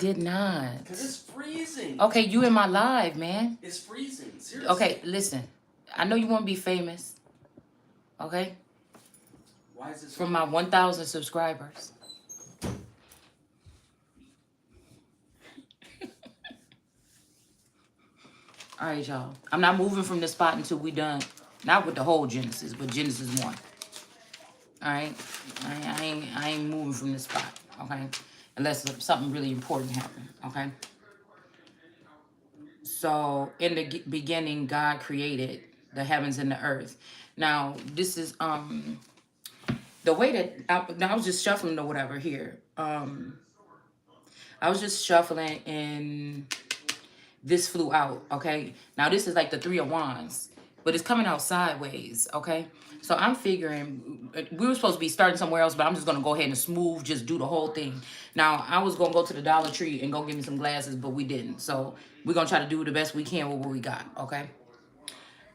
Did not. Because it's freezing. Okay, you in my live, man. It's freezing. Seriously. Okay, listen. I know you want to be famous. Okay? Why is this From my 1,000 subscribers. All right, y'all. I'm not moving from this spot until we done. Not with the whole Genesis, but Genesis 1. All right? I ain't moving from this spot. Okay? Unless something really important happen. Okay? So, in the beginning, God created the heavens and the earth. Now, this is the way that I was just shuffling or whatever here. I was just shuffling and this flew out, okay? Now this is like the Three of Wands, but it's coming out sideways, okay? So I'm figuring, we were supposed to be starting somewhere else, but I'm just going to go ahead and smooth, just do the whole thing. Now, I was going to go to the Dollar Tree and go get me some glasses, but we didn't. So we're going to try to do the best we can with what we got, okay?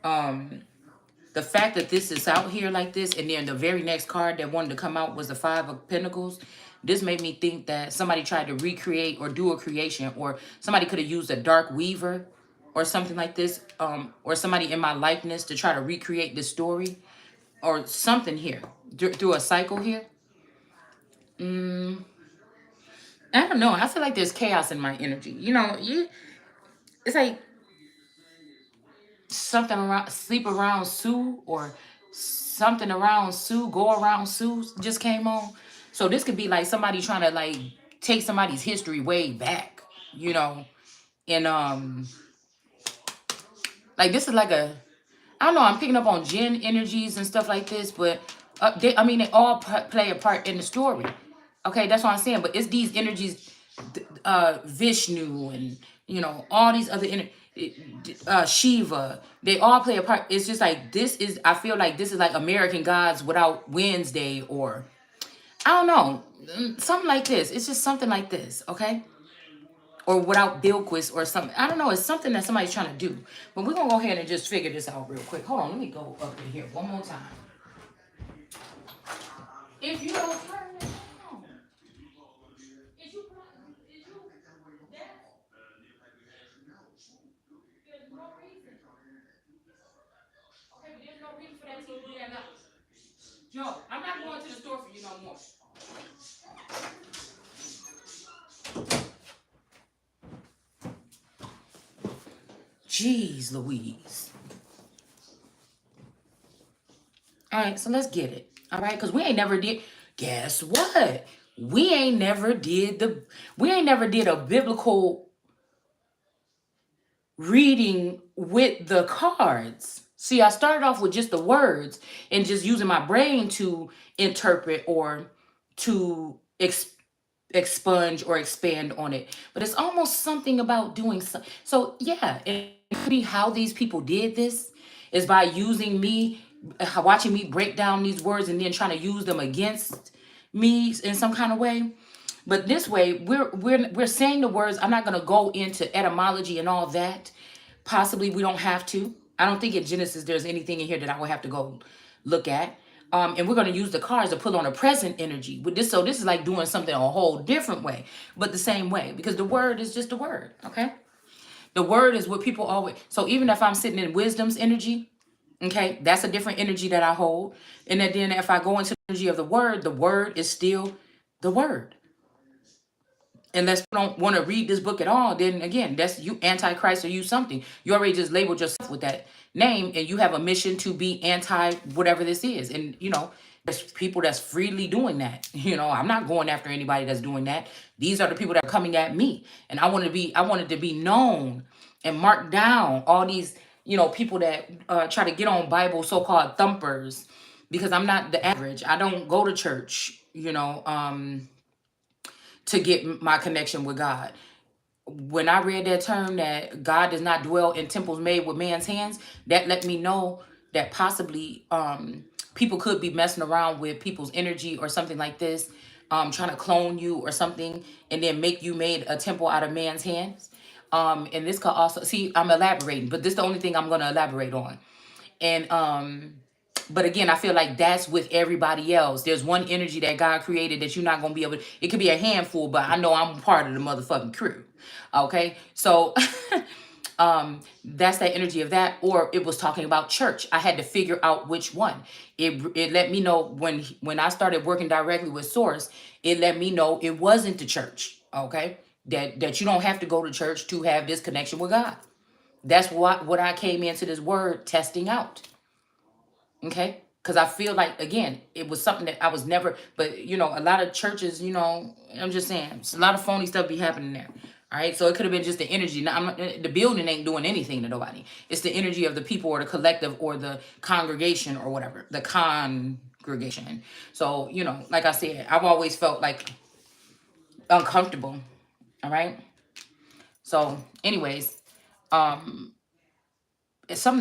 The fact that this is out here like this, and then the very next card that wanted to come out was the Five of Pentacles, this made me think that somebody tried to recreate or do a creation, or somebody could have used a dark weaver or something like this, or somebody in my likeness to try to recreate this story or something here through a cycle here. I don't know. I feel like there's chaos in my energy. You know, it's like something around sleep around Sue, or something around Sue, go around Sue just came on. So this could be like somebody trying to like take somebody's history way back, you know. And like this is like a, I don't know, I'm picking up on Jinn energies and stuff like this, but I mean they all play a part in the story. Okay, that's what I'm saying. But it's these energies, Vishnu and you know all these other Shiva. They all play a part. It's just like this is. I feel like this is like American Gods without Wednesday, or I don't know, something like this. It's just something like this. Okay. Or without Bilquis or something. I don't know. It's something that somebody's trying to do. But we're going to go ahead and just figure this out real quick. Hold on. Let me go up in here one more time. If you don't turn it on. Is you there's no reason. Okay, but there's no reason for that TV to be that loud. Joe, I'm not going to the store for you no more. Jeez Louise. All right, so let's get it. All right, because we ain't never did. Guess what? We ain't never did a biblical reading with the cards. See, I started off with just the words and just using my brain to interpret or to expunge or expand on it. But it's almost something about doing so. So yeah, it could be how these people did this is by using me, watching me break down these words and then trying to use them against me in some kind of way. But this way, we're saying the words. I'm not gonna go into etymology and all that. Possibly we don't have to. I don't think in Genesis there's anything in here that I would have to go look at. And we're gonna use the cards to pull on a present energy with this. So this is like doing something a whole different way, but the same way because the word is just a word. Okay, the word is what people always. So even if I'm sitting in wisdom's energy, okay, that's a different energy that I hold. And then if I go into the energy of the word is still the word. Unless you don't want to read this book at all, then again, that's you antichrist or you something. You already just labeled yourself with that name and you have a mission to be anti whatever this is. And you know, there's people that's freely doing that. You know, I'm not going after anybody that's doing that. These are the people that are coming at me. And I wanted to be known and marked down all these, you know, people that try to get on Bible so-called thumpers because I'm not the average. I don't go to church, you know, to get my connection with God. When I read that term that God does not dwell in temples made with man's hands, that let me know that possibly people could be messing around with people's energy or something like this, trying to clone you or something, and then make you made a temple out of man's hands. And this could also see I'm elaborating, but this is the only thing I'm going to elaborate on. And But again, I feel like that's with everybody else. There's one energy that God created that you're not gonna be able to, it could be a handful, but I know I'm part of the motherfucking crew. Okay. So that's that energy of that. Or it was talking about church. I had to figure out which one. It let me know when I started working directly with Source, it let me know it wasn't the church. Okay. That you don't have to go to church to have this connection with God. That's what I came into this word testing out. Okay. Because I feel like, again, it was something that I was never, but a lot of churches, I'm just saying, it's a lot of phony stuff be happening there. All right. So it could have been just the energy. Now, the building ain't doing anything to nobody. It's the energy of the people or the collective or the congregation or whatever, the congregation. So, like I said, I've always felt like uncomfortable. All right. So, anyways, something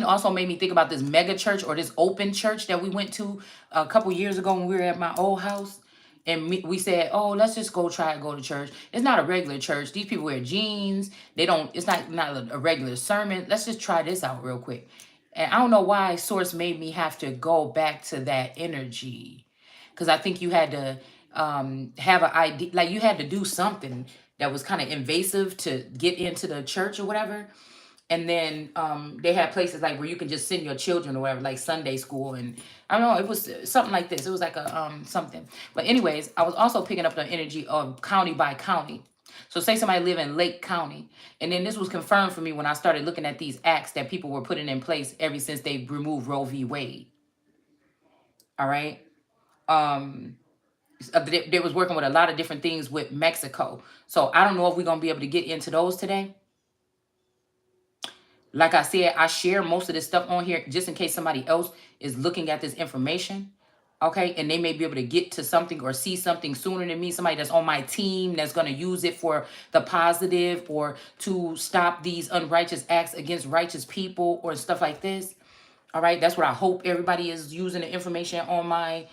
also made me think about this mega church or this open church that we went to a couple years ago when we were at my old house. And we said, oh, let's just go go to church. It's not a regular church. These people wear jeans. They don't, it's not a regular sermon. Let's just try this out real quick. And I don't know why Source made me have to go back to that energy. Because I think you had to have an idea, like you had to do something that was kind of invasive to get into the church or whatever. And then they had places like where you can just send your children or whatever, like Sunday school. And I don't know, it was something like this. It was like a something. But anyways, I was also picking up the energy of county by county. So say somebody live in Lake County. And then this was confirmed for me when I started looking at these acts that people were putting in place ever since they removed Roe v. Wade. All right. They was working with a lot of different things with Mexico. So I don't know if we're going to be able to get into those today. Like I said, I share most of this stuff on here just in case somebody else is looking at this information. Okay. And they may be able to get to something or see something sooner than me. Somebody that's on my team that's going to use it for the positive or to stop these unrighteous acts against righteous people or stuff like this. All right. That's what I hope everybody is using the information on my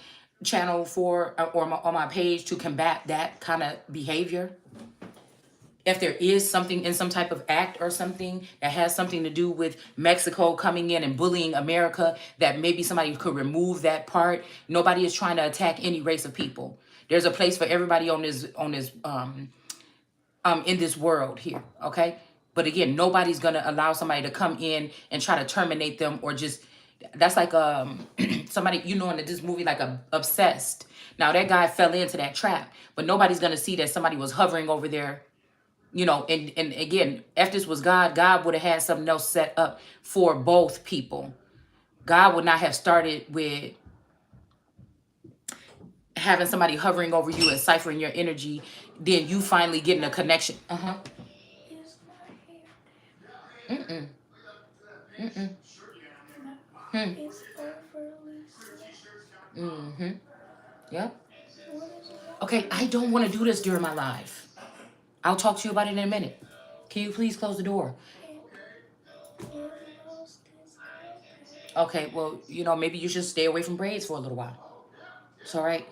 channel for or on my page to combat that kind of behavior. If there is something in some type of act or something that has something to do with Mexico coming in and bullying America, that maybe somebody could remove that part. Nobody is trying to attack any race of people. There's a place for everybody on this in this world here, okay? But again, nobody's gonna allow somebody to come in and try to terminate them or just, that's like somebody, in this movie, like Obsessed. Now that guy fell into that trap, but nobody's gonna see that somebody was hovering over there. And again, if this was God, God would have had something else set up for both people. God would not have started with having somebody hovering over you and ciphering your energy, then you finally getting a connection. Mm-mm. Mm-mm. Hmm. Mm-hmm. Yep. Okay, I don't want to do this during my live. I'll talk to you about it in a minute. Can you please close the door? Okay, well, maybe you should stay away from braids for a little while. It's all right.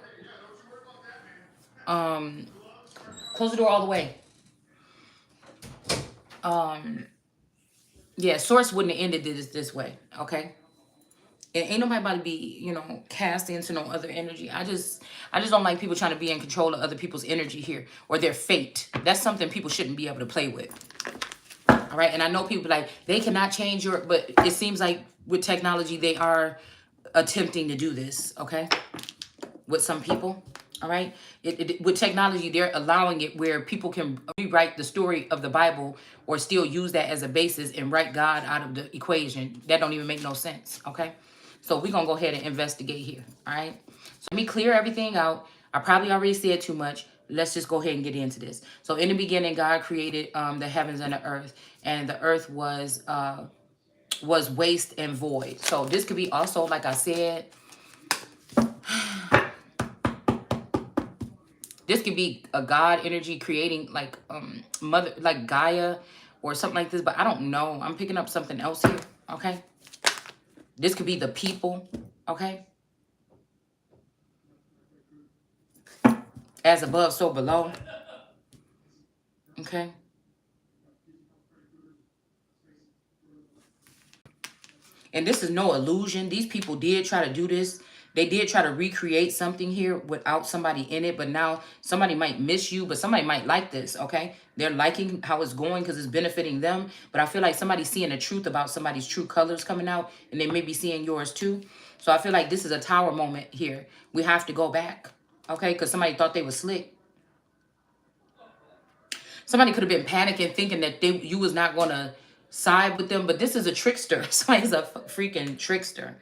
Close the door all the way. Yeah, Source wouldn't have ended this way, okay? And ain't nobody about to be, cast into no other energy. I just don't like people trying to be in control of other people's energy here or their fate. That's something people shouldn't be able to play with. All right, and I know people like they cannot change but it seems like with technology they are attempting to do this, okay? With some people, all right? With technology, they're allowing it where people can rewrite the story of the Bible or still use that as a basis and write God out of the equation. That don't even make no sense, okay? So we're going to go ahead and investigate here, all right? So let me clear everything out. I probably already said too much. Let's just go ahead and get into this. So in the beginning, God created the heavens and the earth, and the earth was waste and void. So this could be also, like I said, this could be a God energy creating like mother, like Gaia or something like this, but I don't know. I'm picking up something else here, okay? This could be the people, okay? As above, so below, okay? And this is no illusion. These people did try to do this. They did try to recreate something here without somebody in it, but now somebody might miss you, but somebody might like this, okay? They're liking how it's going because it's benefiting them. But I feel like somebody's seeing the truth about somebody's true colors coming out, and they may be seeing yours too. So I feel like this is a tower moment here. We have to go back, okay? Because somebody thought they were slick. Somebody could have been panicking, thinking that you was not going to side with them, but this is a trickster. Somebody's a freaking trickster,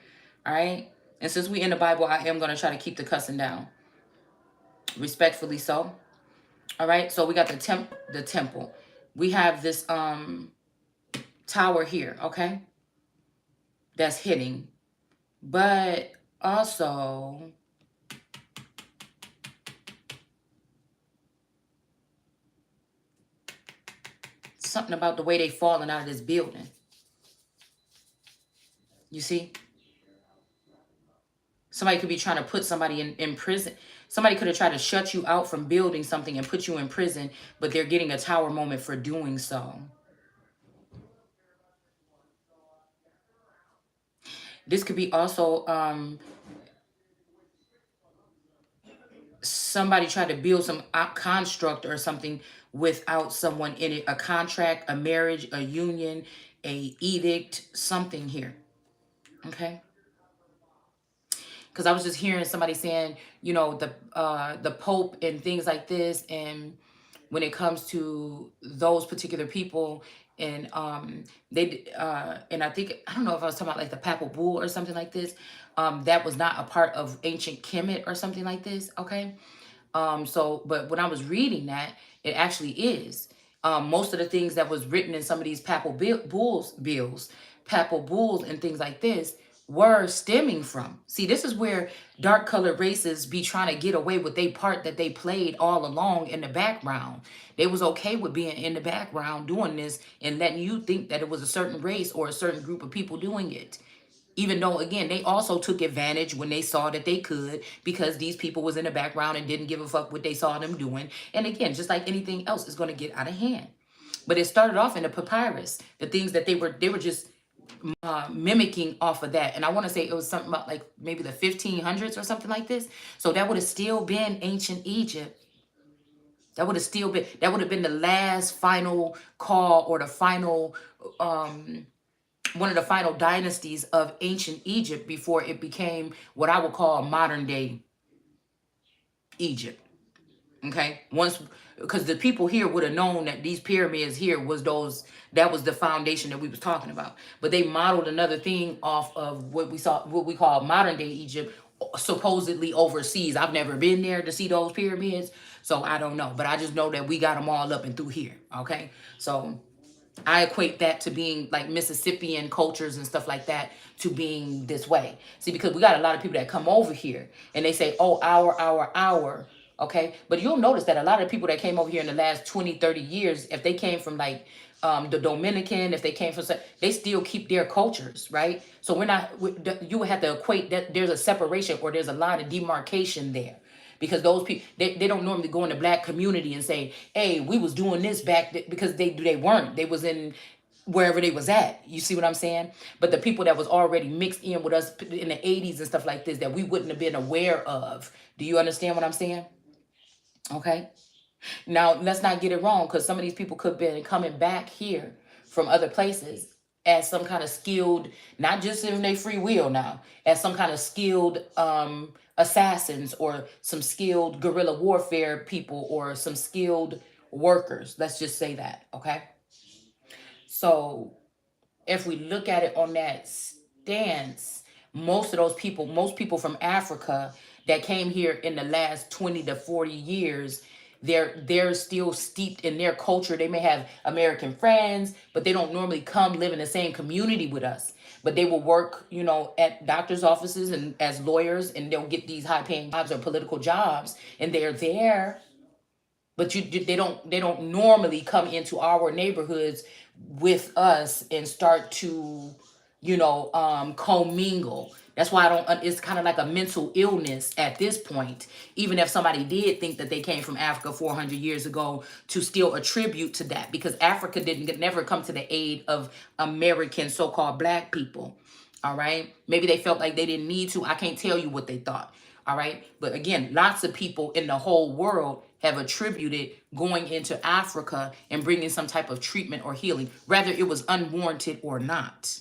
all right? And since we in the Bible, I am going to try to keep the cussing down, respectfully so. All right, so we got the temple. We have this tower here, okay? That's hitting. But also something about the way they falling out of this building. You see? Somebody could be trying to put somebody in prison. Somebody could have tried to shut you out from building something and put you in prison, but they're getting a tower moment for doing so. This could be also somebody tried to build some construct or something without someone in it. A contract, a marriage, a union, a edict, something here. Okay? Because I was just hearing somebody saying, you know, the Pope and things like this, and when it comes to those particular people, and and I think, I don't know if I was talking about like the papal bull or something like this, that was not a part of ancient Kemet or something like this, okay? So, but when I was reading that, it actually is. Most of the things that was written in some of these papal bulls and things like this were stemming from. See, this is where dark colored races be trying to get away with they part that they played all along in the background. They was okay with being in the background doing this and letting you think that it was a certain race or a certain group of people doing it. Even though, again, they also took advantage when they saw that they could, because these people was in the background and didn't give a fuck what they saw them doing. And again, just like anything else, is going to get out of hand. But it started off in the papyrus, the things that they were just mimicking off of that. And I want to say it was something about like maybe the 1500s or something like this. So that would have still been ancient Egypt. That would have been the last final call, or the final one of the final dynasties of ancient Egypt before it became what I would call modern day Egypt. Okay, once, because the people here would have known that these pyramids here was that was the foundation that we was talking about. But they modeled another thing off of what we call modern day Egypt, supposedly overseas. I've never been there to see those pyramids, so I don't know. But I just know that we got them all up and through here. Okay, so I equate that to being like Mississippian cultures and stuff like that, to being this way. See, because we got a lot of people that come over here and they say, oh, our. Okay. But you'll notice that a lot of people that came over here in the last 20, 30 years, if they came from like the Dominican, if they came from, they still keep their cultures, right? So you would have to equate that there's a separation, or there's a line of demarcation there. Because those people, they don't normally go in the black community and say, hey, we was doing this back because they weren't. They was in wherever they was at. You see what I'm saying? But the people that was already mixed in with us in the 80s and stuff like this, that we wouldn't have been aware of. Do you understand what I'm saying? Okay. Now, let's not get it wrong, because some of these people could have been coming back here from other places as some kind of skilled, not just in their free will now, as some kind of skilled assassins, or some skilled guerrilla warfare people, or some skilled workers. Let's just say that, okay? So if we look at it on that stance, most people from Africa that came here in the last 20 to 40 years, they're still steeped in their culture. They may have American friends, but they don't normally come live in the same community with us. But they will work, at doctors' offices and as lawyers, and they'll get these high paying jobs or political jobs, and they're there. But they don't normally come into our neighborhoods with us and start to commingle. That's why I don't, it's kind of like a mental illness at this point, even if somebody did think that they came from Africa 400 years ago, to still attribute to that, because Africa didn't never come to the aid of American so-called black people. All right. Maybe they felt like they didn't need to. I can't tell you what they thought. All right. But again, lots of people in the whole world have attributed going into Africa and bringing some type of treatment or healing, whether it was unwarranted or not.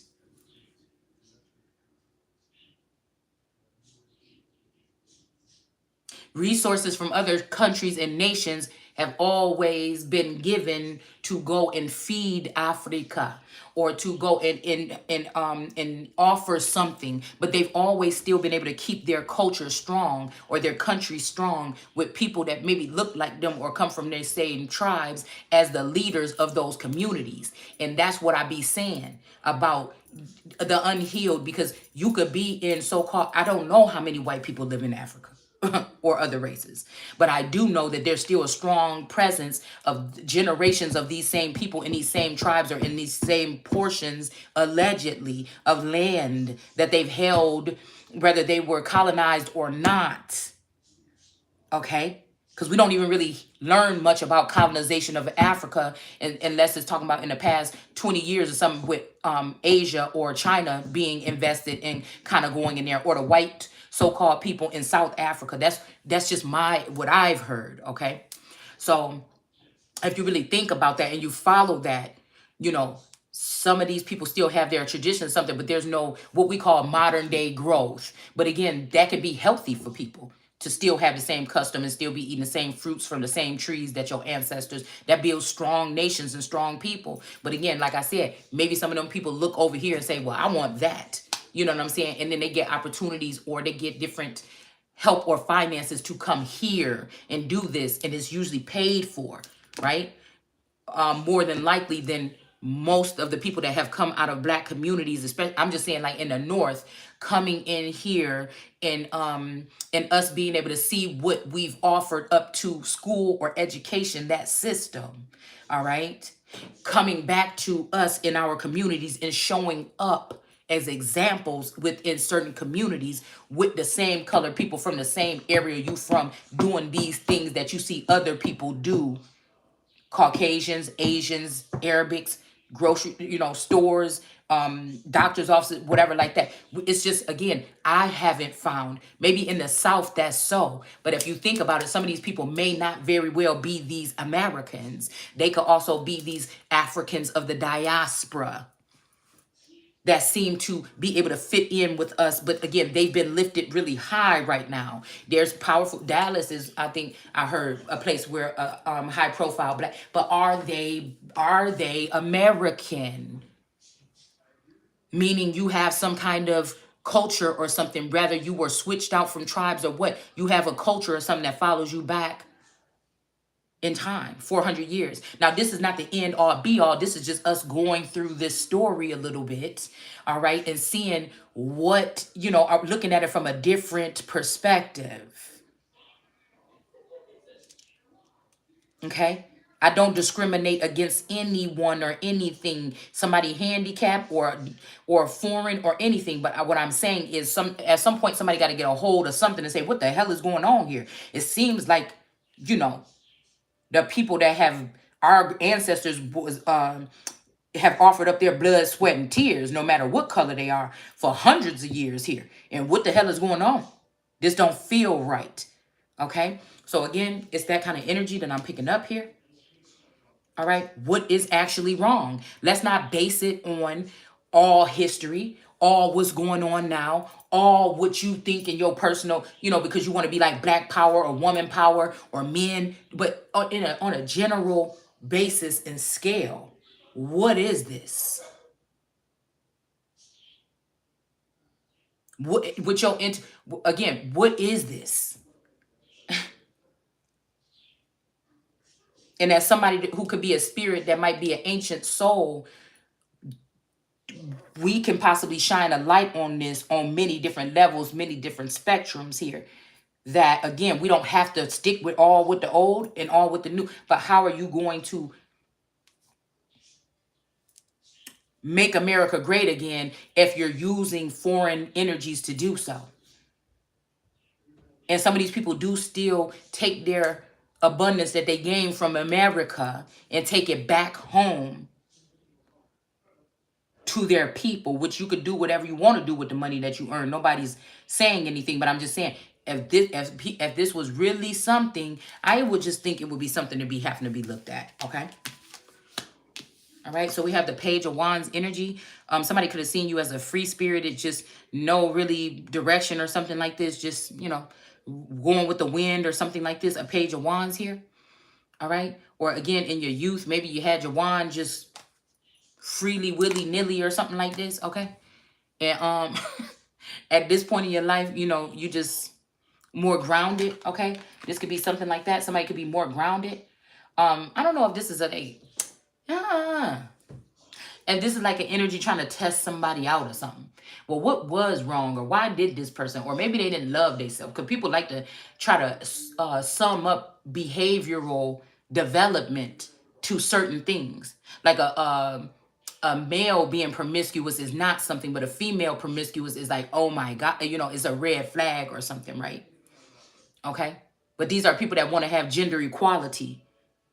Resources from other countries and nations have always been given to go and feed Africa, or to go and offer something, but they've always still been able to keep their culture strong or their country strong with people that maybe look like them or come from their same tribes as the leaders of those communities. And that's what I be saying about the unhealed, because you could be in so-called, I don't know how many white people live in Africa or other races, but I do know that there's still a strong presence of generations of these same people in these same tribes or in these same portions, allegedly, of land that they've held, whether they were colonized or not. Okay? Because we don't even really learn much about colonization of Africa unless it's talking about in the past 20 years or something, with Asia or China being invested in kind of going in there, or the white so-called people in South Africa. That's just what I've heard. Okay? So if you really think about that and you follow that, you know, some of these people still have their traditions, something, but there's no what we call modern day growth. But again, that could be healthy for people to still have the same custom and still be eating the same fruits from the same trees that your ancestors, that builds strong nations and strong people. But again, like I said, maybe some of them people look over here and say, well, I want that. You know what I'm saying? And then they get opportunities, or they get different help or finances to come here and do this, and it's usually paid for, right? More than likely than most of the people that have come out of black communities, especially, I'm just saying, like in the north, coming in here and us being able to see what we've offered up to school or education, that system, all right, coming back to us in our communities and showing up as examples within certain communities with the same colored people from the same area you from, doing these things that you see other people do. Caucasians, Asians, Arabics, grocery, stores, doctor's offices, whatever like that. It's just, again, I haven't found, maybe in the South that's so, but if you think about it, some of these people may not very well be these Americans. They could also be these Africans of the diaspora that seem to be able to fit in with us. But again, they've been lifted really high right now. There's powerful, Dallas is, I think I heard, a place where high profile black, but are they American? Meaning you have some kind of culture or something, rather you were switched out from tribes or what, you have a culture or something that follows you back in time, 400 years. Now, this is not the end all be all. This is just us going through this story a little bit, all right, and seeing what, looking at it from a different perspective. Okay? I don't discriminate against anyone or anything, somebody handicapped or foreign or anything. But what I'm saying is, at some point somebody got to get a hold of something and say, what the hell is going on here? It seems like, the people that have our ancestors have offered up their blood, sweat, and tears, no matter what color they are, for hundreds of years here. And what the hell is going on? This don't feel right. Okay? So again, it's that kind of energy that I'm picking up here. All right? What is actually wrong? Let's not base it on all history, all what's going on now, all what you think in your personal, because you want to be like black power or woman power or men, but on a general basis and scale. What is this? What with your again, what is this? And as somebody who could be a spirit that might be an ancient soul, we can possibly shine a light on this on many different levels, many different spectrums here. That again, we don't have to stick with all with the old and all with the new, but how are you going to make America great again if you're using foreign energies to do so? And some of these people do still take their abundance that they gain from America and take it back home to their people, which you could do whatever you want to do with the money that you earn. Nobody's saying anything, but I'm just saying, if this was really something, I would just think it would be something to be having to be looked at. Okay. All right, so we have the Page of Wands energy. Somebody could have seen you as a free spirited, just no really direction or something like this, just, going with the wind or something like this. A Page of Wands here. All right. Or again, in your youth, maybe you had your wand just freely, willy-nilly or something like this. Okay. And at this point in your life, you just more grounded. Okay. This could be something like that. Somebody could be more grounded. I don't know if this is and this is like an energy trying to test somebody out or something. Well, what was wrong, or why did this person, or maybe they didn't love themselves, because people like to try to sum up behavioral development to certain things. Like a male being promiscuous is not something, but a female promiscuous is like, oh my God, it's a red flag or something, right? Okay. But these are people that want to have gender equality.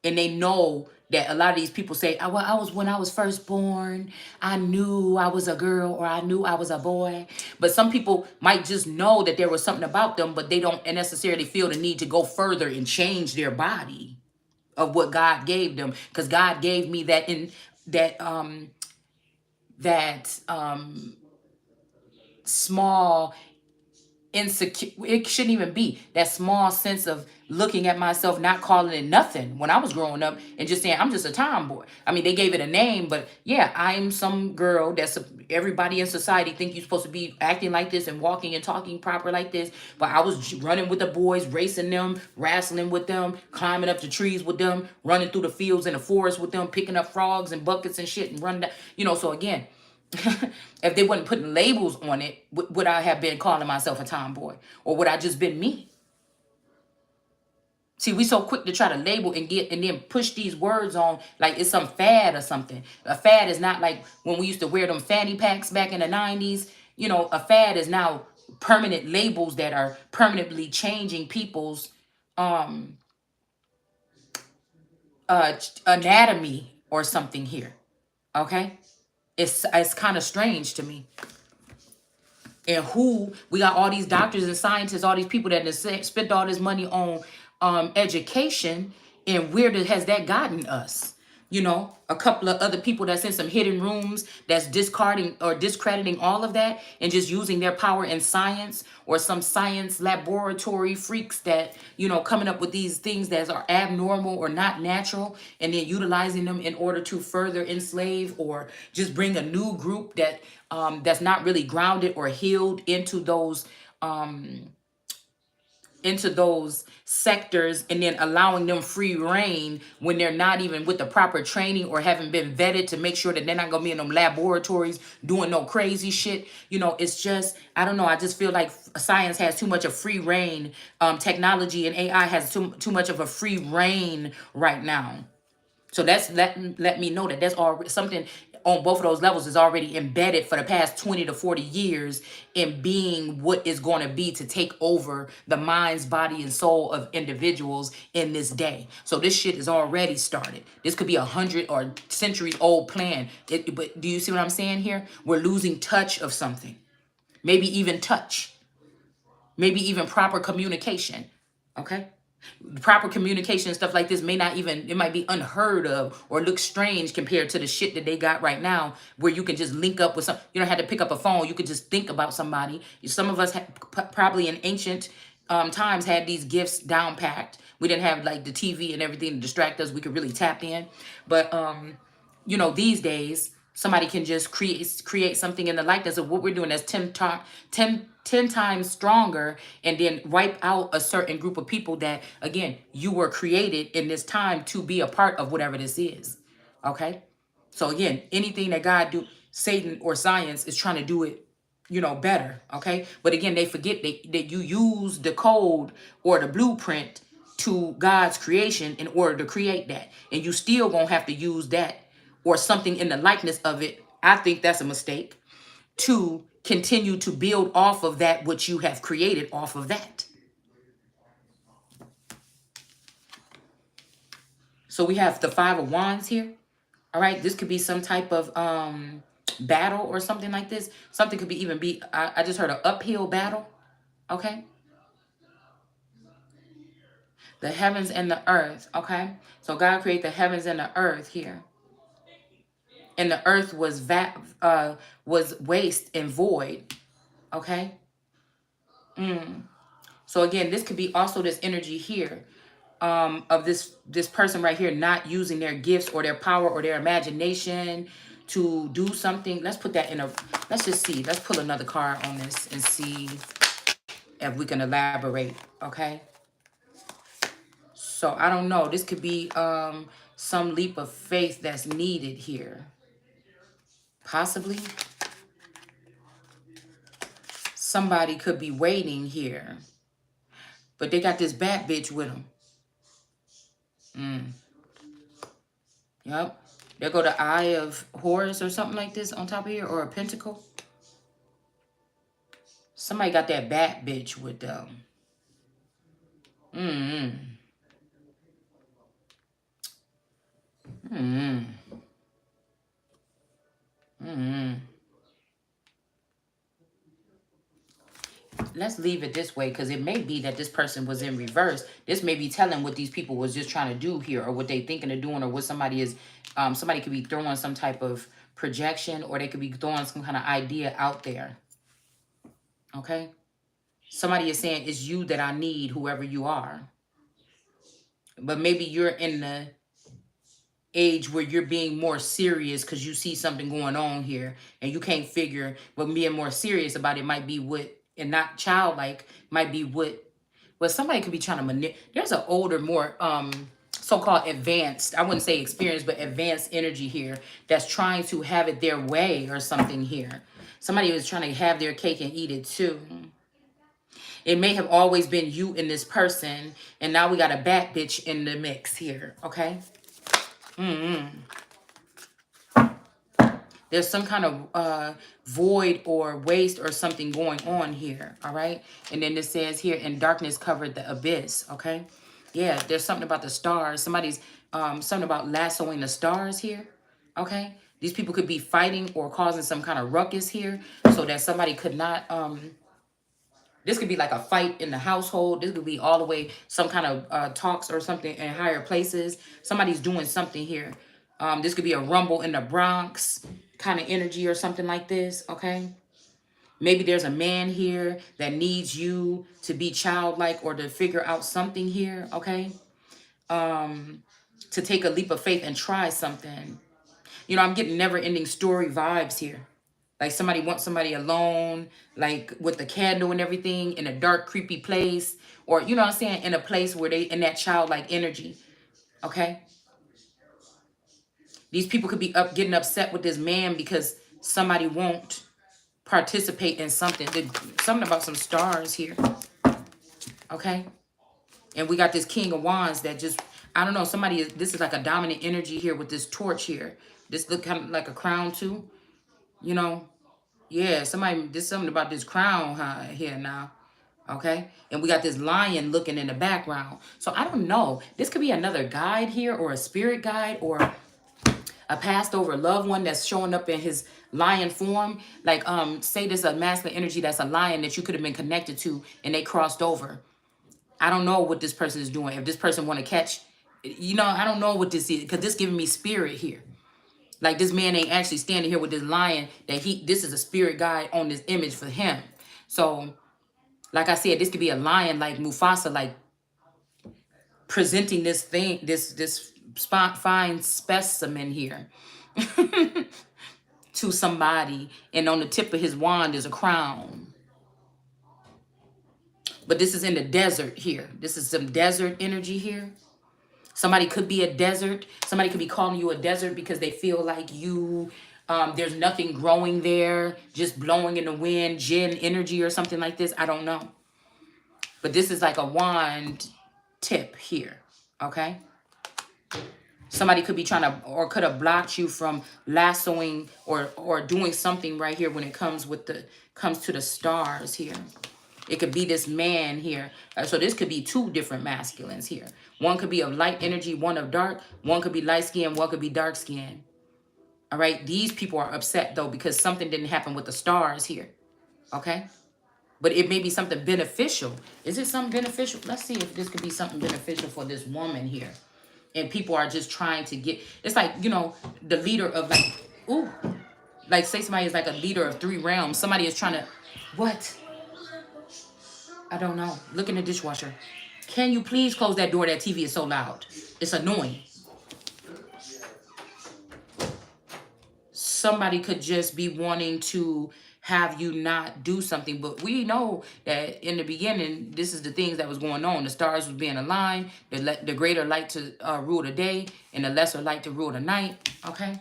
And they know that a lot of these people say, oh, well, when I was first born, I knew I was a girl or I knew I was a boy. But some people might just know that there was something about them, but they don't necessarily feel the need to go further and change their body of what God gave them. Because God gave me that small insecure, it shouldn't even be that small sense of looking at myself, not calling it nothing when I was growing up and just saying I'm just a tomboy. I mean, they gave it a name, but yeah, I'm some girl that's everybody in society think you're supposed to be acting like this and walking and talking proper like this. But I was running with the boys, racing them, wrestling with them, climbing up the trees with them, running through the fields and the forest with them, picking up frogs and buckets and shit and running down, so again, if they wasn't putting labels on it, would I have been calling myself a tomboy? Or would I just been me? See, we so quick to try to label and then push these words on like it's some fad or something. A fad is not like when we used to wear them fanny packs back in the 90s. A fad is now permanent labels that are permanently changing people's um anatomy or something here. Okay? It's kind of strange to me. And who we got all these doctors and scientists, all these people that have spent all this money on education, and where has that gotten us? A couple of other people that's in some hidden rooms that's discarding or discrediting all of that and just using their power in science, or some science laboratory freaks that, coming up with these things that are abnormal or not natural, and then utilizing them in order to further enslave or just bring a new group that's not really grounded or healed into those sectors, and then allowing them free reign when they're not even with the proper training or haven't been vetted to make sure that they're not gonna be in them laboratories doing no crazy shit. It's just, I don't know. I just feel like science has too much of free reign. Technology and AI has too much of a free reign right now. So that's let me know that that's already something on both of those levels is already embedded for the past 20 to 40 years in being what is going to be to take over the minds, body, and soul of individuals in this day. So this shit is already started. This could be 100 or centuries old plan. But do you see what I'm saying here? We're losing touch of something. Maybe even touch. Maybe even proper communication. Okay? Proper communication and stuff like this may not even, it might be unheard of or look strange compared to the shit that they got right now, where you can just link up with some, you don't have to pick up a phone, you could just think about somebody. Some of us probably in ancient times had these gifts down packed. We didn't have like the TV and everything to distract us. We could really tap in. But these days somebody can just create something in the likeness of what we're doing that's 10 times stronger, and then wipe out a certain group of people that, again, you were created in this time to be a part of whatever this is. Okay? So again, anything that God do, Satan or science is trying to do it, better. Okay? But again, they forget that you use the code or the blueprint to God's creation in order to create that. And you still gonna have to use that or something in the likeness of it. I think that's a mistake, to continue to build off of that which you have created off of that. So we have the Five of Wands here. All right, this could be some type of battle or something like this. Something could be even be, I just heard an uphill battle. Okay. The heavens and the earth. Okay. So God created the heavens and the earth here. And the earth was waste and void. Okay. So again, this could be also this energy here, of this person right here not using their gifts or their power or their imagination to do something. Let's put that in a, let's just see. Let's pull another card on this and see if we can elaborate. Okay. So I don't know. This could be some leap of faith that's needed here. Possibly. Somebody could be waiting here, but they got this bad bitch with them. Yep. There go the Eye of Horus or something like this on top of here, or a pentacle. Somebody got that bad bitch with them. Mm-hmm. Mm-hmm. Mm-hmm. Let's leave it this way, because it may be that this person was in reverse. This may be telling what these people was just trying to do here, or what they thinking of doing, or what somebody is, somebody could be throwing some type of projection, or they could be throwing some kind of idea out there. Okay? Somebody is saying, it's you that I need, whoever you are. But maybe you're in the age where you're being more serious because you see something going on here and you can't figure, but being more serious about it might be what, and not childlike, might be what somebody could be trying to manipulate. There's an older, more so-called advanced, I wouldn't say experienced, but advanced energy here that's trying to have it their way or something here. Somebody was trying to have their cake and eat it too. It may have always been you and this person, and now we got a bad bitch in the mix here, okay? There's some kind of void or waste or something going on here, all right? And then it says here, in darkness covered the abyss, okay? Yeah, there's something about the stars. Somebody's, something about lassoing the stars here, okay? These people could be fighting or causing some kind of ruckus here so that somebody could not, this could be like a fight in the household. This could be all the way some kind of talks or something in higher places. Somebody's doing something here. This could be a rumble in the Bronx kind of energy or something like this, okay? Maybe there's a man here that needs you to be childlike or to figure out something here, okay? To take a leap of faith and try something. You know, I'm getting never-ending story vibes here. Like somebody wants somebody alone, like with the candle and everything, in a dark, creepy place. Or, you know what I'm saying, in a place where they, in that childlike energy, okay? These people could be getting upset with this man because somebody won't participate in something. Something about some stars here, okay? And we got this King of Wands that just, I don't know, somebody is, this is like a dominant energy here with this torch here. This look kind of like a crown too, you know? Yeah, somebody, there's something about this crown here now, okay? And we got this lion looking in the background. So I don't know. This could be another guide here, or a spirit guide, or a passed over loved one that's showing up in his lion form. Like, say there's a masculine energy that's a lion that you could have been connected to and they crossed over. I don't know what this person is doing. If this person want to catch, you know, I don't know what this is, because this giving me spirit here. Like, this man ain't actually standing here with this lion, that this is a spirit guide on this image for him. So, like I said, this could be a lion like Mufasa, like presenting this thing, this fine specimen here to somebody, and on the tip of his wand is a crown. But this is in the desert here. This is some desert energy here. Somebody could be a desert. Somebody could be calling you a desert because they feel like you, there's nothing growing there, just blowing in the wind, Jinn energy or something like this. I don't know. But this is like a wand tip here, okay? Somebody could be trying to, or could have blocked you from lassoing or doing something right here when it comes with the, comes to the stars here. It could be this man here. So this could be two different masculines here. One could be of light energy, one of dark. One could be light skin, one could be dark skin. All right. These people are upset though because something didn't happen with the stars here. Okay. But it may be something beneficial. Is it something beneficial? Let's see if this could be something beneficial for this woman here. And people are just trying to get, it's like, you know, the leader of like, ooh, like say somebody is like a leader of 3 realms. Somebody is trying to, what? I don't know. Look in the dishwasher. Can you please close that door? That TV is so loud. It's annoying. Somebody could just be wanting to have you not do something, but we know that in the beginning this is the things that was going on. The stars was being aligned, the greater light to rule the day and the lesser light to rule the night. Okay,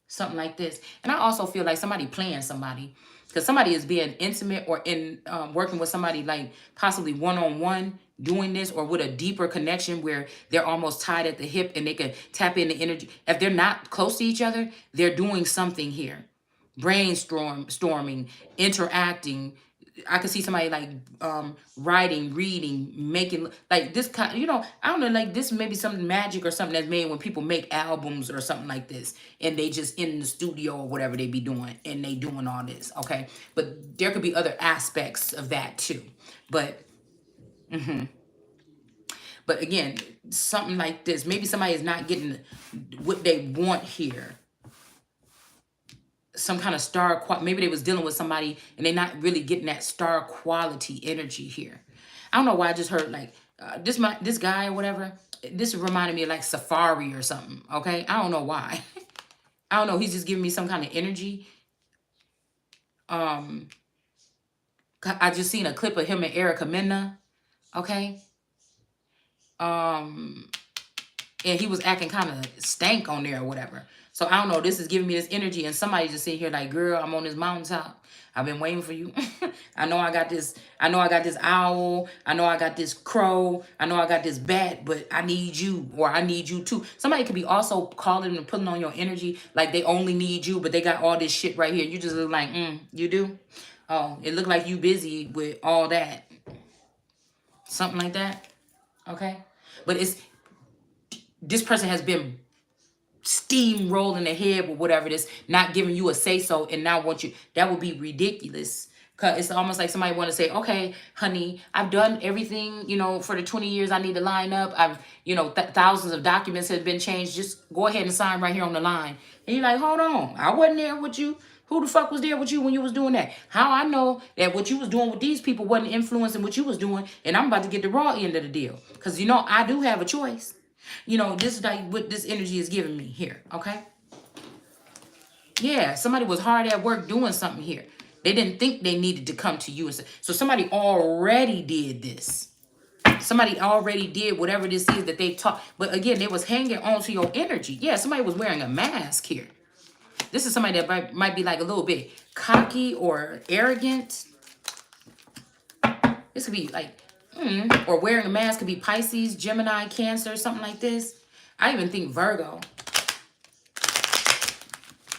something like this. And I also feel like somebody playing somebody, because somebody is being intimate or in working with somebody like possibly one-on-one doing this, or with a deeper connection where they're almost tied at the hip and they can tap into energy. If they're not close to each other, they're doing something here. Storming, interacting. I could see somebody like writing, reading, making like this kind, you know, I don't know, like this may be something magic or something that's made when people make albums or something like this, and they just in the studio or whatever they be doing and they doing all this, okay? But there could be other aspects of that too. But but again, something like this, maybe somebody is not getting what they want here. Some kind of star, maybe they was dealing with somebody and they're not really getting that star quality energy here. I don't know why I just heard like this guy or whatever. This reminded me of like Safari or something. Okay, I don't know why. I don't know. He's just giving me some kind of energy. I just seen a clip of him and Erica Mena. Okay. And he was acting kind of stank on there or whatever. So I don't know. This is giving me this energy, and somebody just sitting here like, girl, I'm on this mountaintop. I've been waiting for you. I know I got this. I know I got this owl. I know I got this crow. I know I got this bat, but I need you, or I need you too. Somebody could be also calling and putting on your energy like they only need you, but they got all this shit right here. You just look like, you do? Oh, it look like you busy with all that. Something like that. Okay. But this person has been steamrolling ahead with whatever it is, not giving you a say so, and now want you. That would be ridiculous. Cause it's almost like somebody want to say, okay, honey, I've done everything, you know, for the 20 years I need to line up. I've, you know, thousands of documents have been changed. Just go ahead and sign right here on the line. And you're like, hold on, I wasn't there with you. Who the fuck was there with you when you was doing that? How I know that what you was doing with these people wasn't influencing what you was doing, and I'm about to get the raw end of the deal. Because, you know, I do have a choice. You know, this is like what this energy is giving me here, okay? Yeah, somebody was hard at work doing something here. They didn't think they needed to come to you and say, so somebody already did this. Somebody already did whatever this is that they taught. But again, they was hanging on to your energy. Yeah, somebody was wearing a mask here. This is somebody that might be like a little bit cocky or arrogant. This could be like, or wearing a mask could be Pisces, Gemini, Cancer, something like this. I even think Virgo.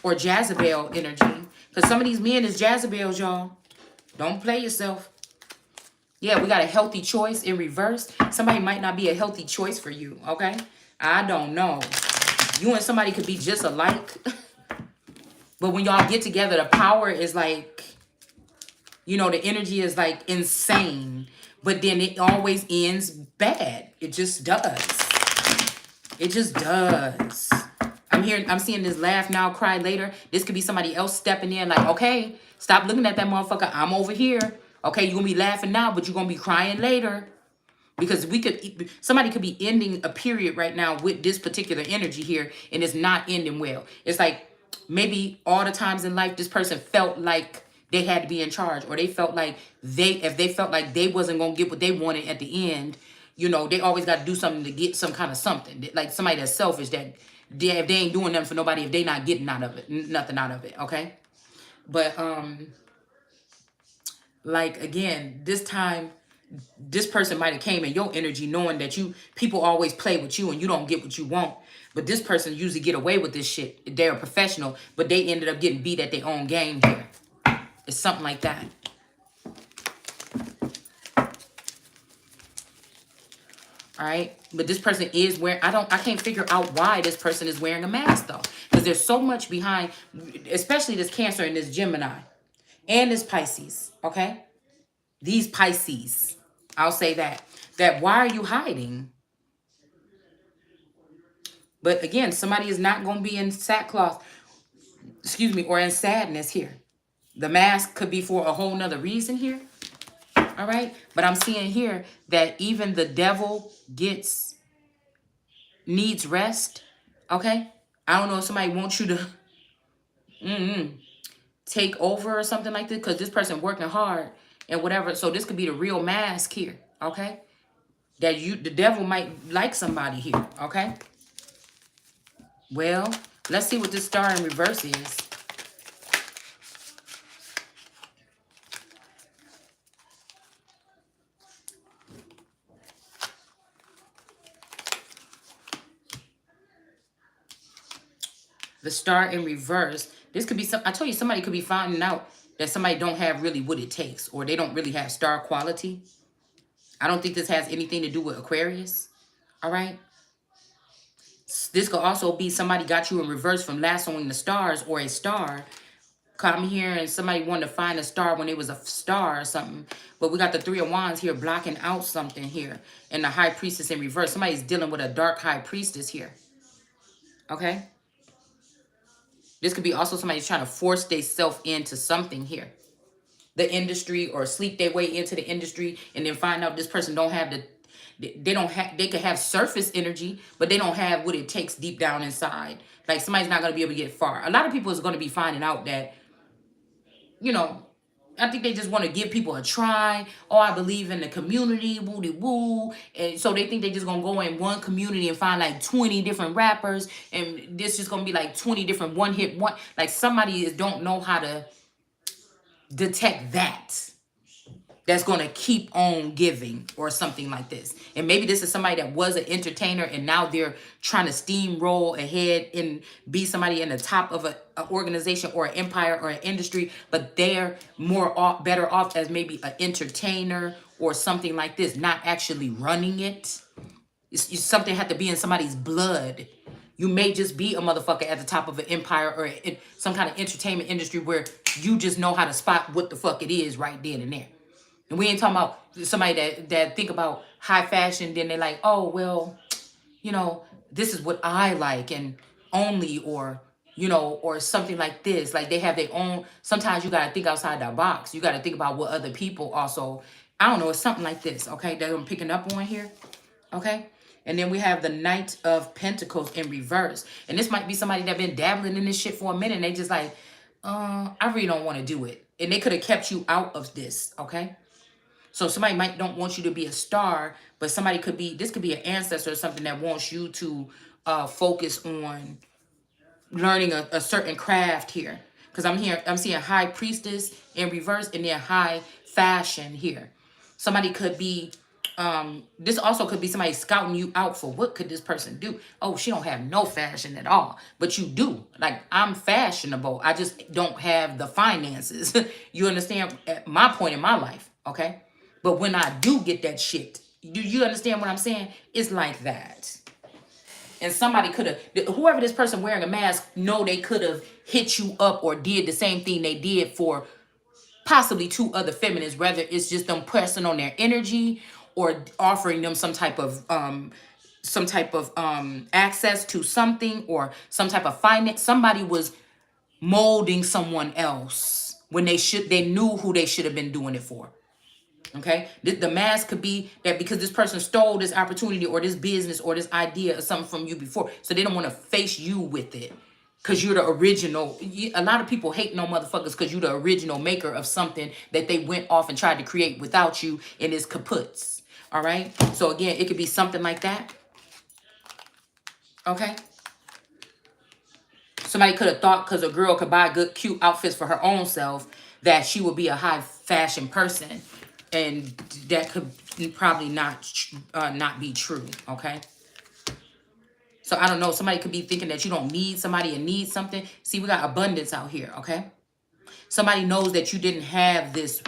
Or Jezebel energy. Because some of these men is Jezebels, y'all. Don't play yourself. Yeah, we got a healthy choice in reverse. Somebody might not be a healthy choice for you, okay? I don't know. You and somebody could be just alike. But when y'all get together, the power is like, you know, the energy is like insane. But then it always ends bad. It just does. It just does. I'm seeing this laugh now, cry later. This could be somebody else stepping in like, okay, stop looking at that motherfucker. I'm over here. Okay, you're going to be laughing now, but you're going to be crying later. Because somebody could be ending a period right now with this particular energy here, and it's not ending well. It's like maybe all the times in life, this person felt like they had to be in charge, or they felt like if they felt like they wasn't going to get what they wanted at the end, you know, they always got to do something to get some kind of something. Like somebody that's selfish, that if they ain't doing nothing for nobody, if they not getting out of it, nothing out of it, okay? But like again, this time, this person might have came in your energy knowing that people always play with you and you don't get what you want. But this person usually get away with this shit. They're a professional, but they ended up getting beat at their own game here. It's something like that. All All right. But this person is wearing, I can't figure out why this person is wearing a mask though. Because there's so much behind, especially this Cancer and this Gemini and this Pisces. Okay. These Pisces. I'll say that. That why are you hiding? But again, somebody is not going to be in sackcloth, excuse me, or in sadness here. The mask could be for a whole nother reason here. All right. But I'm seeing here that even the devil needs rest. Okay. I don't know if somebody wants you to take over or something like this, because this person working hard and whatever. So this could be the real mask here. Okay. That the devil might like somebody here. Okay. Well, let's see what this star in reverse is. The star in reverse. This could be I told you somebody could be finding out that somebody don't have really what it takes, or they don't really have star quality. I don't think this has anything to do with Aquarius. All right. This could also be somebody got you in reverse from lassoing the stars, or a star come here and somebody wanted to find a star when it was a star or something. But we got the Three of Wands here blocking out something here. And the High Priestess in reverse. Somebody's dealing with a dark High Priestess here. Okay. This could be also somebody trying to force themselves into something here. The industry, or sleep their way into the industry and then find out this person don't have they could have surface energy, but they don't have what it takes deep down inside. Like somebody's not going to be able to get far. A lot of people is going to be finding out that, I think they just want to give people a try. Oh, I believe in the community, woody woo. And so they think they just going to go in one community and find like 20 different rappers. And this is going to be like 20 different one-hit. Like somebody don't know how to detect that. That's going to keep on giving or something like this. And maybe this is somebody that was an entertainer and now they're trying to steamroll ahead and be somebody in the top of an organization or an empire or an industry, but they're better off as maybe an entertainer or something like this, not actually running it. Something had to be in somebody's blood. You may just be a motherfucker at the top of an empire or some kind of entertainment industry where you just know how to spot what the fuck it is right then and there. And we ain't talking about somebody that think about high fashion, then they're like, oh, well, this is what I like and only, or, or something like this. Like they have their own, sometimes you got to think outside that box. You got to think about what other people also, I don't know, it's something like this, okay, that I'm picking up on here, okay? And then we have the Knight of Pentacles in reverse. And this might be somebody that been dabbling in this shit for a minute and they just like, I really don't want to do it. And they could have kept you out of this, okay? So somebody don't want you to be a star, but somebody this could be an ancestor or something that wants you to focus on learning a certain craft here. Because I'm seeing High Priestess in reverse and then High Fashion here. Somebody could be, this also could be somebody scouting you out for what could this person do. Oh, she don't have no fashion at all, but you do. Like, I'm fashionable. I just don't have the finances. You understand? At my point in my life, okay? But when I do get that shit, you understand what I'm saying? It's like that. And somebody could have, whoever this person wearing a mask, they could have hit you up or did the same thing they did for possibly two other feminists, whether it's just them pressing on their energy or offering them some type of access to something or some type of finance. Somebody was molding someone else when they knew who they should have been doing it for. Okay, the mask could be that because this person stole this opportunity or this business or this idea or something from you before, so they don't want to face you with it because you're the original. A lot of people hate no motherfuckers because you're the original maker of something that they went off and tried to create without you, and it's kaputs. All right, so again, it could be something like that. Okay, somebody could have thought because a girl could buy good, cute outfits for her own self that she would be a high fashion person. And that could probably not be true, okay? So I don't know. Somebody could be thinking that you don't need somebody and need something. See, we got abundance out here, okay? Somebody knows that you didn't have this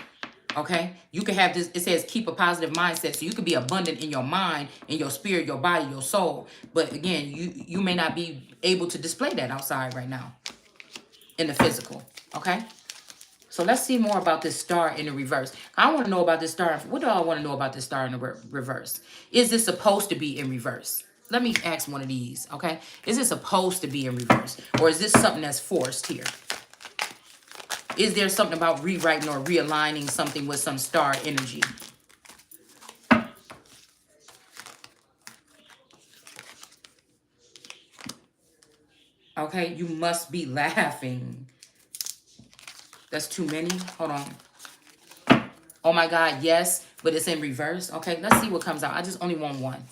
Okay, you can have this. It says keep a positive mindset, so you can be abundant in your mind, in your spirit, your body, your soul. But again, you may not be able to display that outside right now in the physical. Okay, so let's see more about this star in the reverse. I want to know about this star. What do I want to know about this star in the reverse? Is this supposed to be in reverse? Let me ask one of these. Okay, is it supposed to be in reverse, or is this something that's forced here? Is there something about rewriting or realigning something with some star energy? Okay, you must be laughing. That's too many. Hold on. Oh my God, yes, but it's in reverse. Okay, let's see what comes out. I just only want one.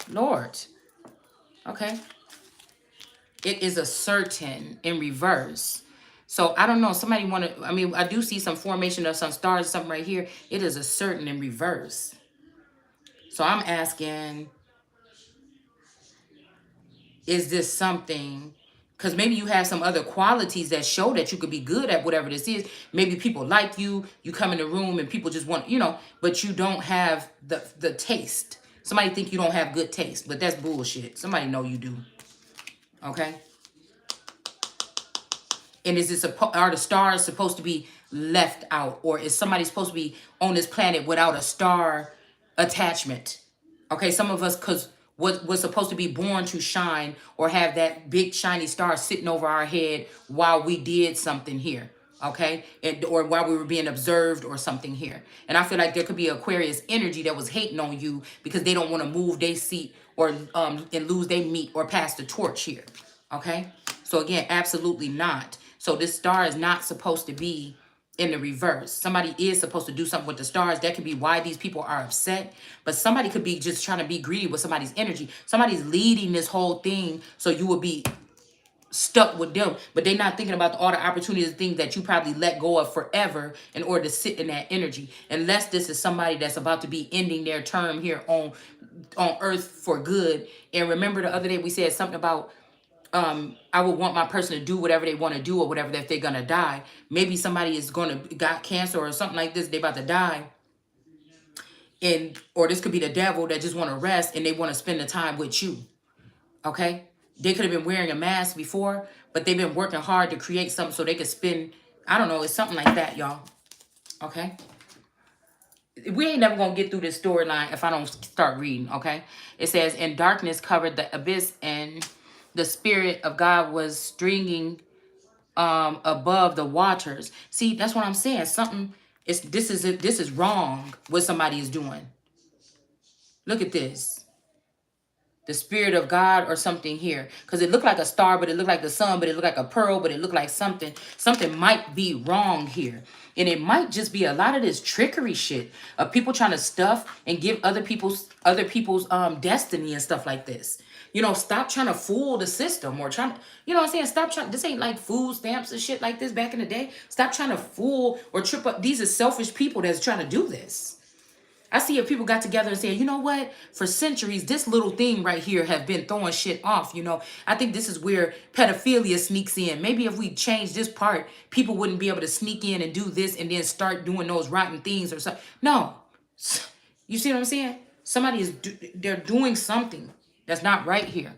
Lord. Okay. It is a certain in reverse. So I don't know. Somebody want to, I mean, I do see some formation of some stars, something right here. It is a certain in reverse. So I'm asking, is this something, because maybe you have some other qualities that show that you could be good at whatever this is. Maybe people like you come in the room and people just want, but you don't have the taste. Somebody think you don't have good taste, but that's bullshit. Somebody know you do. Okay. And is this are the stars supposed to be left out, or is somebody supposed to be on this planet without a star attachment? Okay, some of us, because was supposed to be born to shine or have that big shiny star sitting over our head while we did something here. Okay, or while we were being observed or something here. And I feel like there could be Aquarius energy that was hating on you because they don't want to move their seat or and lose their meat or pass the torch here. Okay, so again, absolutely not. So this star is not supposed to be in the reverse. Somebody is supposed to do something with the stars. That could be why these people are upset. But somebody could be just trying to be greedy with somebody's energy. Somebody's leading this whole thing so you will be stuck with them. But they're not thinking about all the opportunities and things that you probably let go of forever in order to sit in that energy. Unless this is somebody that's about to be ending their term here on earth for good. And remember the other day we said something about I would want my person to do whatever they want to do or whatever if they're gonna die. Maybe somebody is gonna got cancer or something like this. They about to die, and or this could be the devil that just want to rest and they want to spend the time with you. Okay, they could have been wearing a mask before, but they've been working hard to create something so they could spend. I don't know. It's something like that, y'all. Okay. We ain't never gonna get through this storyline if I don't start reading. Okay. It says, "And darkness covered the abyss, and the spirit of God was stringing above the waters." See, that's what I'm saying. Something is this is wrong what somebody is doing. Look at this. The spirit of God or something here. Because it looked like a star, but it looked like the sun, but it looked like a pearl, but it looked like something. Something might be wrong here. And it might just be a lot of this trickery shit of people trying to stuff and give other people's destiny and stuff like this. Stop trying to fool the system or trying to, what I'm saying? Stop trying. This ain't like food stamps and shit like this back in the day. Stop trying to fool or trip up. These are selfish people that's trying to do this. I see if people got together and said, you know what? For centuries, this little thing right here have been throwing shit off. I think this is where pedophilia sneaks in. Maybe if we change this part, people wouldn't be able to sneak in and do this and then start doing those rotten things or something. No. You see what I'm saying? Somebody they're doing something that's not right here.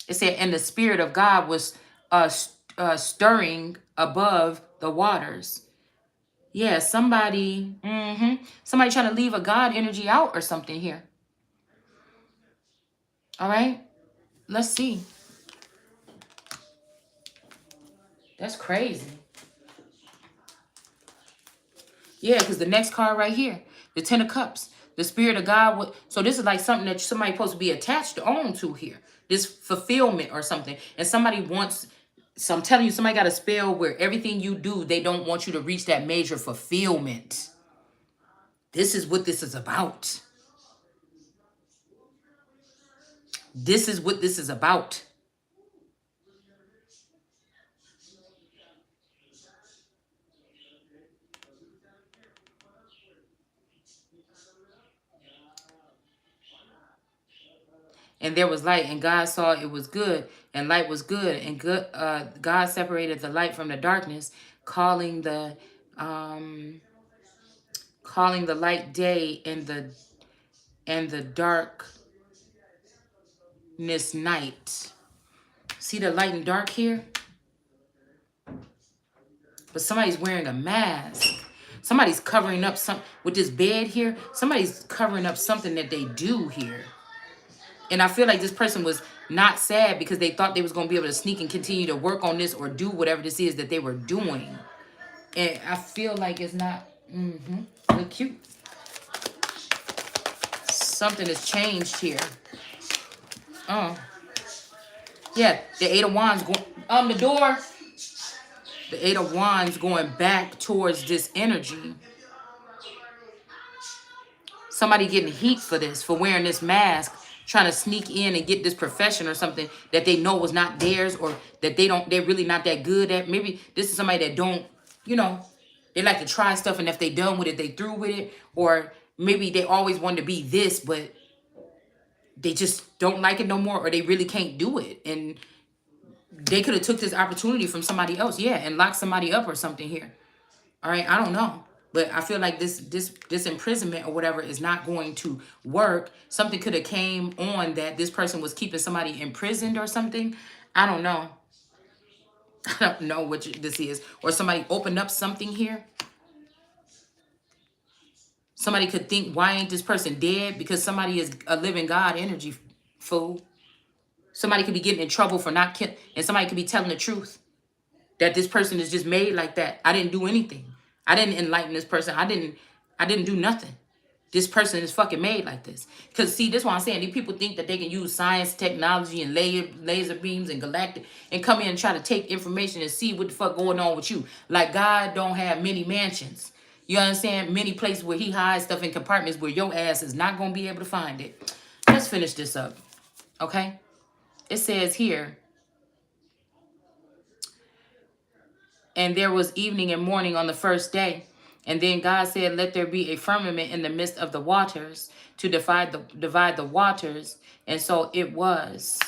It said, and the Spirit of God was stirring above the waters. Yeah, somebody trying to leave a God energy out or something here. All right, let's see. That's crazy. Yeah, because the next card right here, the Ten of Cups, the Spirit of God. So this is like something that somebody's supposed to be attached on to here. This fulfillment or something. And somebody wants, so I'm telling you, somebody got a spell where everything you do, they don't want you to reach that major fulfillment. This is what this is about. This is what this is about. And there was light, and God saw it was good, and light was good, and good. God separated the light from the darkness, calling the light day, and the darkness night. See the light and dark here? But somebody's wearing a mask. Somebody's covering up some with this bed here. Somebody's covering up something that they do here. And I feel like this person was not sad because they thought they was going to be able to sneak and continue to work on this or do whatever this is that they were doing. And I feel like it's not look cute. Something has changed here. Oh. Yeah, the Eight of Wands going the door. The Eight of Wands going back towards this energy. Somebody getting heat for this, for wearing this mask, trying to sneak in and get this profession or something that they know was not theirs, or that they're really not that good at. Maybe this is somebody that don't, they like to try stuff, and if they done with it, they through with it. Or maybe they always wanted to be this, but they just don't like it no more, or they really can't do it. And they could have took this opportunity from somebody else, yeah, and locked somebody up or something here. All right, I don't know. But I feel like this imprisonment or whatever is not going to work. Something could have came on that this person was keeping somebody imprisoned or something. I don't know. I don't know what this is. Or somebody opened up something here. Somebody could think, why ain't this person dead? Because somebody is a living God energy, fool. Somebody could be getting in trouble for not killing, and somebody could be telling the truth. That this person is just made like that. I didn't do anything. I didn't enlighten this person. I didn't do nothing. This person is fucking made like this. Because see, this is what I'm saying. These people think that they can use science, technology, and laser beams and galactic and come in and try to take information and see what the fuck going on with you. Like God don't have many mansions. You understand? Many places where he hides stuff in compartments where your ass is not going to be able to find it. Let's finish this up. Okay? It says here, and there was evening and morning on the first day. And then God said, let there be a firmament in the midst of the waters to divide the waters. And so it was.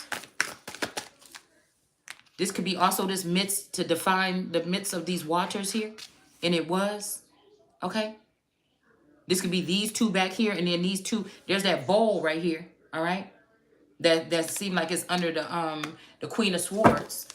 This could be also this midst, to define the midst of these waters here. And it was. Okay. This could be these two back here. And then these two. There's that bowl right here. All right. That seemed like it's under the Queen of Swords.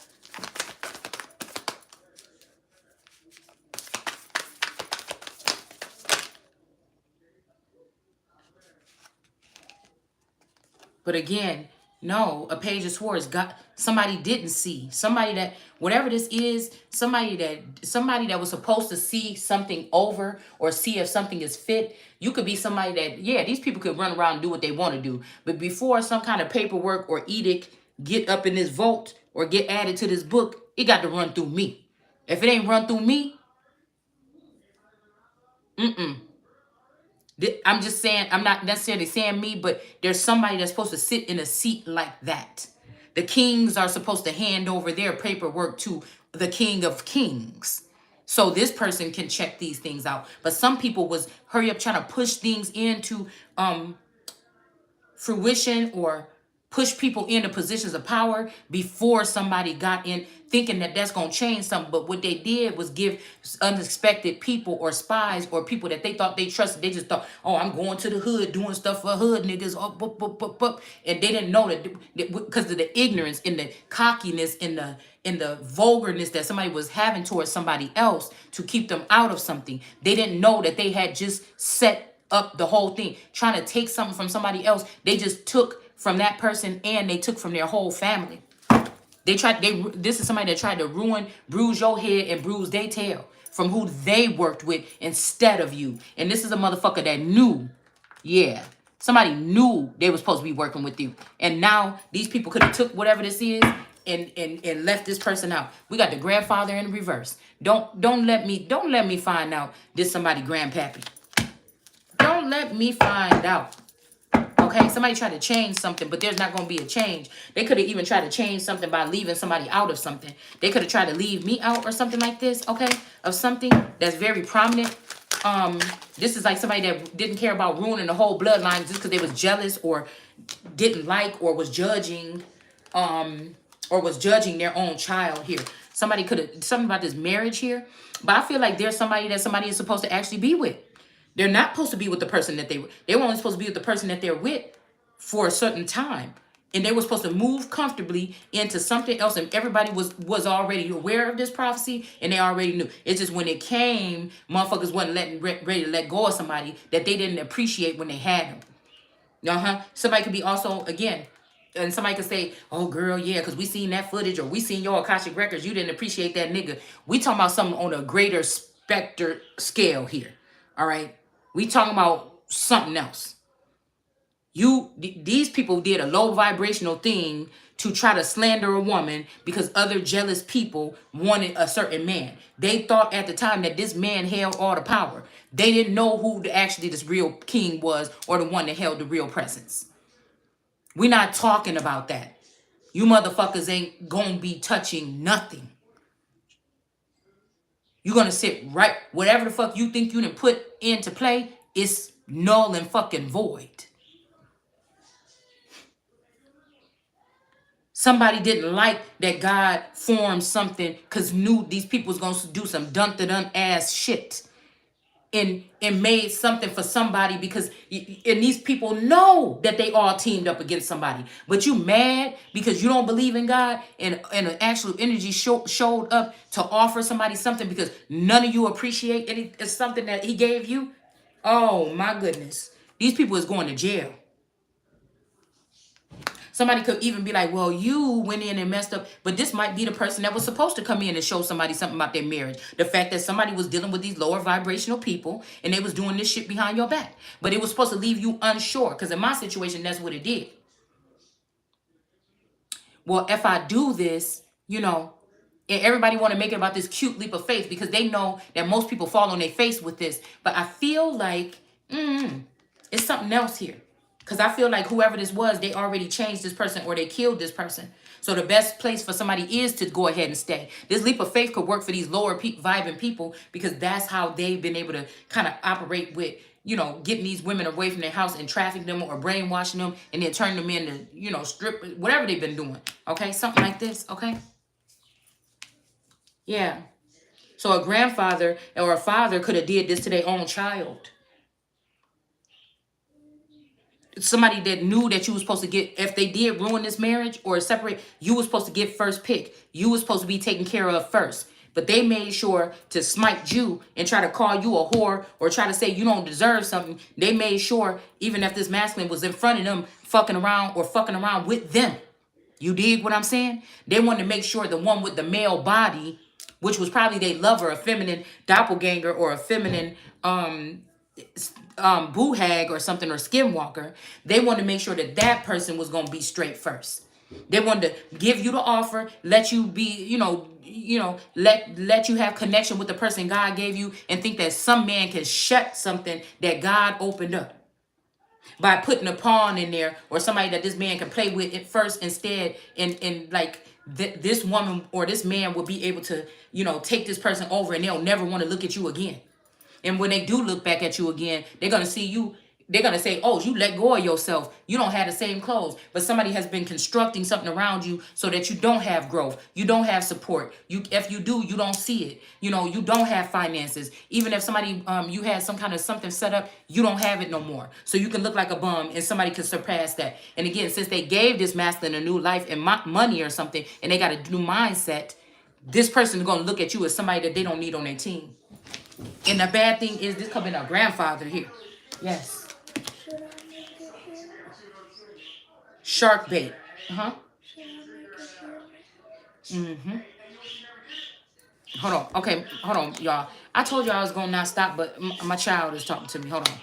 But again, no, a Page of Swords got somebody didn't see. Somebody that, whatever this is, somebody that was supposed to see something over or see if something is fit. You could be somebody that, yeah, these people could run around and do what they want to do. But before some kind of paperwork or edict get up in this vault or get added to this book, it got to run through me. If it ain't run through me, I'm just saying, I'm not necessarily saying me, but there's somebody that's supposed to sit in a seat like that. The kings are supposed to hand over their paperwork to the King of Kings. So this person can check these things out. But some people was hurry up trying to push things into fruition or push people into positions of power before somebody got in, thinking that that's going to change something. But what they did was give unexpected people or spies or people that they thought they trusted. They just thought, oh, I'm going to the hood doing stuff for hood niggas. Oh, bup, bup, bup, bup. And they didn't know that because of the ignorance and the cockiness and the vulgarness that somebody was having towards somebody else to keep them out of something. They didn't know that they had just set up the whole thing, trying to take something from somebody else. They just took from that person and they took from their whole family. This is somebody that tried to bruise your head and bruise their tail from who they worked with instead of you. And this is a motherfucker that knew, yeah, somebody knew they were supposed to be working with you. And now these people could have took whatever this is and left this person out. We got the grandfather in reverse. Don't let me find out this somebody grandpappy. Don't let me find out. Okay, somebody tried to change something, but there's not going to be a change. They could have even tried to change something by leaving somebody out of something. They could have tried to leave me out or something like this, okay, of something that's very prominent. This is like somebody that didn't care about ruining the whole bloodline just because they was jealous or didn't like or was judging their own child here. Somebody could have something about this marriage here, but I feel like there's somebody that somebody is supposed to actually be with. They're not supposed to be with the person that they were only supposed to be with the person that they're with for a certain time. And they were supposed to move comfortably into something else, and everybody was already aware of this prophecy, and they already knew. It's just when it came, motherfuckers wasn't ready to let go of somebody that they didn't appreciate when they had them. Somebody could be also, again, and somebody could say, oh girl, yeah, because we seen that footage or we seen your Akashic records, you didn't appreciate that nigga. We talking about something on a greater specter scale here. All right. We talking about something else. These people did a low vibrational thing to try to slander a woman because other jealous people wanted a certain man. They thought at the time that this man held all the power. They didn't know who actually this real king was or the one that held the real presence. We're not talking about that. You motherfuckers ain't gonna be touching nothing. You're gonna sit right, whatever the fuck you think you done put into play, it's null and fucking void. Somebody didn't like that God formed something because knew these people was gonna do some dun-da-dun ass shit. And made something for somebody because and these people know that they all teamed up against somebody, but you mad because you don't believe in God and an actual energy showed up to offer somebody something because none of you appreciate it's something that he gave you. Oh my goodness, these people is going to jail. Somebody could even be like, well, you went in and messed up, but this might be the person that was supposed to come in and show somebody something about their marriage. The fact that somebody was dealing with these lower vibrational people and they was doing this shit behind your back. But it was supposed to leave you unsure, because in my situation, that's what it did. Well, if I do this, and everybody want to make it about this cute leap of faith because they know that most people fall on their face with this. But I feel like it's something else here. Because I feel like whoever this was, they already changed this person or they killed this person. So the best place for somebody is to go ahead and stay. This leap of faith could work for these lower vibing people because that's how they've been able to kind of operate with, getting these women away from their house and trafficking them or brainwashing them and then turning them into, strip, whatever they've been doing. Okay, something like this, okay? Yeah. So a grandfather or a father could have did this to their own child. Somebody that knew that you was supposed to get, if they did ruin this marriage or separate, you was supposed to get first pick. You was supposed to be taken care of first. But they made sure to smite you and try to call you a whore or try to say you don't deserve something. They made sure, even if this masculine was in front of them, fucking around with them. You dig what I'm saying? They wanted to make sure the one with the male body, which was probably their lover, a feminine doppelganger or a feminine boo hag or something, or skinwalker, they wanted to make sure that that person was going to be straight first. They wanted to give you the offer, let you be, let you have connection with the person God gave you, and think that some man can shut something that God opened up by putting a pawn in there or somebody that this man can play with it first instead, and like this woman or this man will be able to, take this person over and they'll never want to look at you again. And when they do look back at you again, they're going to see you. They're going to say, oh, you let go of yourself. You don't have the same clothes. But somebody has been constructing something around you so that you don't have growth. You don't have support. If you do, you don't see it. You don't have finances. Even if somebody, you had some kind of something set up, you don't have it no more. So you can look like a bum and somebody can surpass that. And again, since they gave this masculine a new life and money or something, and they got a new mindset, this person is going to look at you as somebody that they don't need on their team. And the bad thing is this could be our grandfather here. Yes. Shark bait. Mm-hmm. Hold on. Okay, hold on, y'all. I told you I was going to not stop, but my child is talking to me. Hold on.